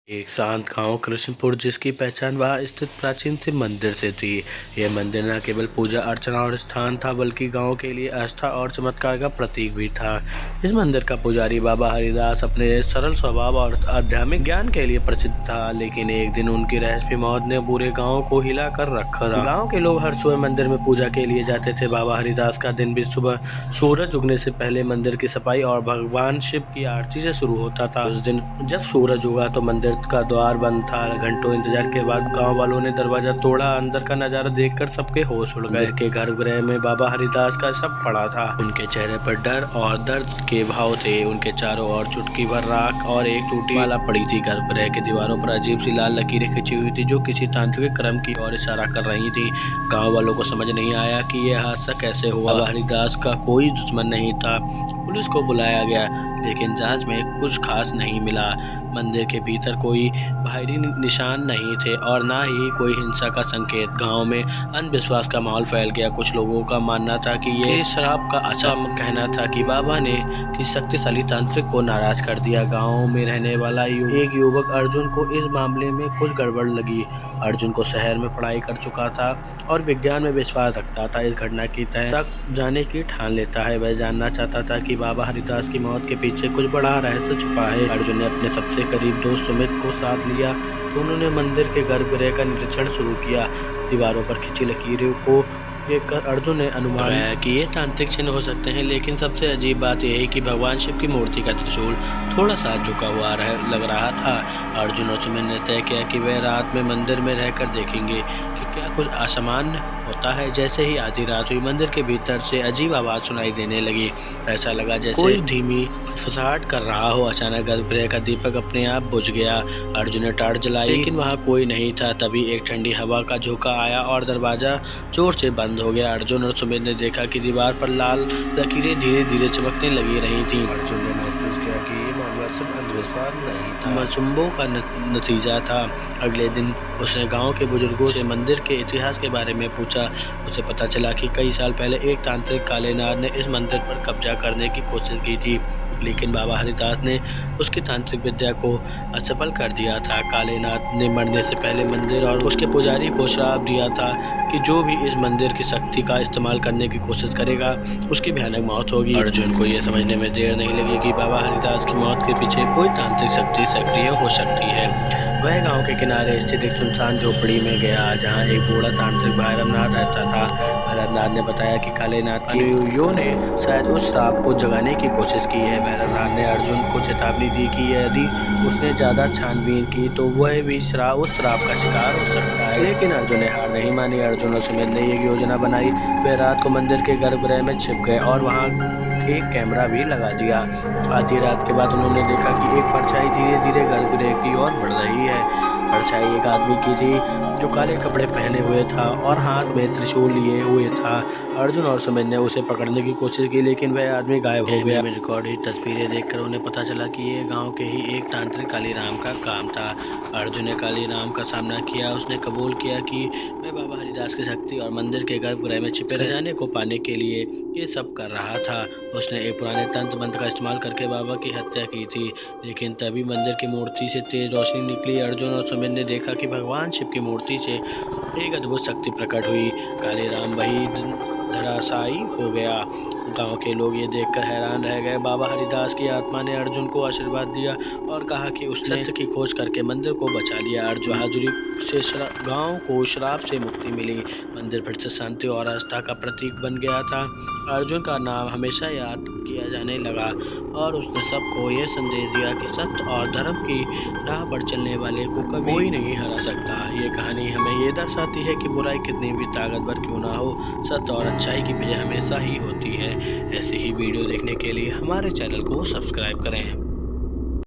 एक शांत गांव कृष्णपुर, जिसकी पहचान वहां स्थित प्राचीन शिव मंदिर से थी। यह मंदिर न केवल पूजा अर्चना और स्थान था, बल्कि गांव के लिए आस्था और चमत्कार का प्रतीक भी था। इस मंदिर का पुजारी बाबा हरिदास अपने सरल स्वभाव और आध्यात्मिक ज्ञान के लिए प्रसिद्ध था, लेकिन एक दिन उनकी रहस्यमय मौत ने पूरे गाँव को हिला कर रखा। गाँव के लोग हर सुबह मंदिर में पूजा के लिए जाते थे। बाबा हरिदास का दिन भी सुबह सूरज उगने से पहले मंदिर की सफाई और भगवान शिव की आरती से शुरू होता था। उस दिन जब सूरज उगा तो मंदिर का द्वार बंद था। घंटों इंतजार के बाद गांव वालों ने दरवाजा तोड़ा। अंदर का नजारा देखकर सबके होश उड़ गए। के गर्भगृह में बाबा हरिदास का शव पड़ा था। उनके चेहरे पर डर और दर्द के भाव थे। उनके चारों ओर चुटकी भर राख और एक टूटी माला पड़ी थी। गर्भगृह की दीवारों पर अजीब सी लाल लकीरें खिंची हुई थी, जो किसी तांत्रिक क्रम की ओर इशारा कर रही थी। गाँव वालों को समझ नहीं आया कि यह हादसा कैसे हुआ। बाबा हरिदास का कोई दुश्मन नहीं था। पुलिस को बुलाया गया, लेकिन जांच में कुछ खास नहीं मिला। मंदिर के भीतर कोई बाहरी निशान नहीं थे और ना ही कोई हिंसा का संकेत। गांव में अंधविश्वास का माहौल फैल गया। कुछ लोगों का मानना था कि ये शराब का अच्छा कहना था कि बाबा ने किसी शक्तिशाली तांत्रिक को नाराज कर दिया। गांव में रहने वाला एक युवक अर्जुन को इस मामले में कुछ गड़बड़ लगी। अर्जुन को शहर में पढ़ाई कर चुका था और विज्ञान में विश्वास रखता था। इस घटना की तह तक जाने की ठान लेता है। वह जानना चाहता था कि बाबा हरिदास की मौत के पीछे कुछ बड़ा रहस्य छुपा है। अर्जुन ने अपने सबसे करीब दोस्त सुमित को साथ लिया, तो उन्होंने मंदिर के गर्भगृह का निरीक्षण शुरू किया। दीवारों पर खिंची लकीरों को देखकर अर्जुन ने अनुमान लगाया कि ये तांत्रिक चिन्ह हो सकते हैं, लेकिन सबसे अजीब बात यह है कि भगवान शिव की मूर्ति का त्रिशूल थोड़ा सा झुका हुआ लग रहा था। अर्जुन और सुमित ने तय किया कि वे रात में मंदिर में रहकर देखेंगे कि क्या कुछ असामान्य होता है। जैसे ही आधी रात हुई, मंदिर के भीतर से अजीब आवाज सुनाई देने लगी। ऐसा लगा जैसे कोई धीमी फुसफुसाहट कर रहा हो। अचानक गर्भगृह का दीपक अपने आप बुझ गया। अर्जुन ने टार्च जलाई, लेकिन वहाँ कोई नहीं था। तभी एक ठंडी हवा का झोंका आया और दरवाजा जोर से बंद हो गया। अर्जुन और सुमित ने देखा कि दीवार पर लाल लकीरें धीरे धीरे चमकने लगी रही थी। अर्जुन ने महसूस किया कि ये मामला सिर्फ अंधविश्वास नहीं था, मनसूबों का नतीजा था। अगले दिन उसने गांव के बुजुर्गों से मंदिर के इतिहास के बारे में पूछा। उसे पता चला कि कई साल पहले एक तांत्रिक कालेनाथ ने इस मंदिर पर कब्जा करने की कोशिश की थी, लेकिन बाबा हरिदास ने उसकी तांत्रिक विद्या को असफल कर दिया था। कालेनाथ ने मरने से पहले मंदिर और उसके पुजारी को श्राप दिया था कि जो भी इस मंदिर की शक्ति का इस्तेमाल करने की कोशिश करेगा, उसकी भयानक मौत होगी। अर्जुन को यह समझने में देर नहीं लगी कि बाबा हरिदास की मौत के पीछे कोई तांत्रिक शक्ति सक्रिय हो सकती है। वह गांव के किनारे स्थित एक सुनसान झोपड़ी में गया, जहां एक बूढ़ा तांत्रिक भैरवनाथ रहता था। भैरवनाथ ने बताया कि कालेनाथ के अनुयायियों ने शायद उस श्राप को जगाने की कोशिश की है। भैरवनाथ ने अर्जुन को चेतावनी दी कि यदि उसने ज्यादा छानबीन की तो वह भी उस श्राप का शिकार हो सकता है, लेकिन अर्जुन ने हार नहीं मानी। अर्जुन और सुमित ने एक योजना बनाई। वे रात को मंदिर के गर्भगृह में छिप गए और वहां एक कैमरा भी लगा दिया। आधी रात के बाद उन्होंने देखा कि एक परछाई धीरे धीरे गर्भगृह की ओर बढ़ रही है। परछाई एक आदमी की थी जो काले कपड़े पहने हुए था और हाथ में त्रिशूल लिए हुए था। अर्जुन और सुमित ने उसे पकड़ने की कोशिश की, लेकिन वह आदमी गायब हो गया। रिकॉर्ड ही तस्वीरें देखकर उन्हें पता चला कि ये गांव के ही एक तांत्रिक कालीराम का काम था। अर्जुन ने कालीराम का सामना किया। उसने कबूल किया कि वह बाबा हरिदास की शक्ति और मंदिर के गर्भगृह में छिपे खजाने को पाने के लिए ये सब कर रहा था। उसने एक पुराने तंत्र मंत्र का इस्तेमाल करके बाबा की हत्या की थी, लेकिन तभी मंदिर की मूर्ति से तेज रोशनी निकली। अर्जुन और सुमित ने देखा कि भगवान शिव की मूर्ति से एक अद्भुत शक्ति प्रकट हुई। कालीराम वही धराशायी हो गया। गांव के लोग ये देखकर हैरान रह गए। बाबा हरिदास की आत्मा ने अर्जुन को आशीर्वाद दिया और कहा कि उसने सत्य की खोज करके मंदिर को बचा लिया। अर्जुन बहादुरी से गांव को श्राप से मुक्ति मिली। मंदिर फिर से शांति और आस्था का प्रतीक बन गया था। अर्जुन का नाम हमेशा याद किया जाने लगा और उसने सबको यह संदेश दिया कि सत्य और धर्म की राह पर चलने वाले को कभी कोई नहीं हरा सकता। ये कहानी हमें ये दर्शाती है कि बुराई कितनी भी ताकतवर क्यों ना हो, सत्य और अच्छाई की विजय हमेशा ही होती है। ऐसी ही वीडियो देखने के लिए हमारे चैनल को सब्सक्राइब करें।